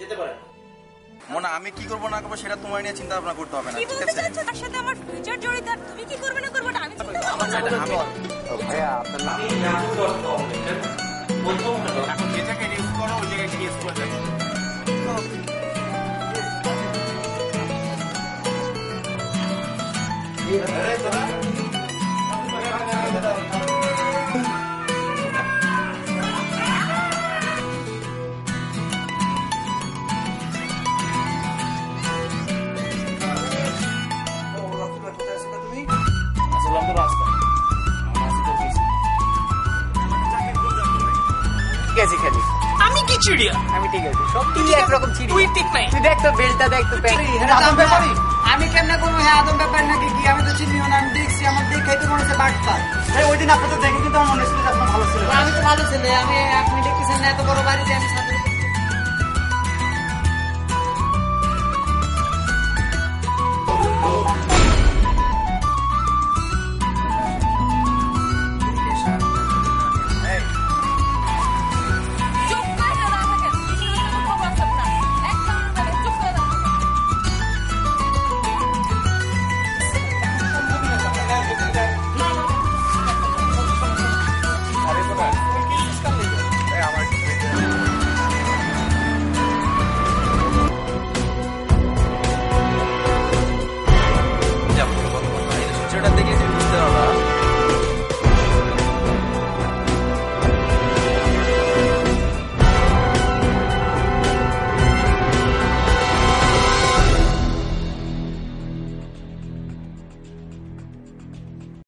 যেতে পারেন। মনে আমি কি করবো না করবো সেটা তোমার নিয়ে চিন্তা ভাবনা করতে হবে না, ঠিক আছে? তার সাথে আমার ফিউচার জড়িত, আর তুমি কি করবে না করবে ওটা আমি চিন্তা করব না। ভাইয়া আপনার নাম এখন যে জায়গায় রিস্ক করো ওই জায়গায় রিস্ক করে দেবো। ঠিক আছে খালি আমি কি চিড়িয়া? আমি ঠিক আছে সব তুই একরকম চিড়ি তুই ঠিক নাই। তুই দেখ তো বেলটা দেখ তো আদম ব্যাপারই আমি কেমনে করবো? হ্যাঁ আদম ব্যাপার নাকি কি? আমি তো চিনিও না, আমি দেখছি, আমার দেখাই তো মনে হচ্ছে বাটপার। ওই দিন আপনাদের দেখে কিন্তু আমার মনে হচ্ছিল যে আপনার ভালো ছিল। আমি তো ভালো ছেলে, আমি আপনি দেখতেছেন না এত বড় বাড়িতে আমি সাথে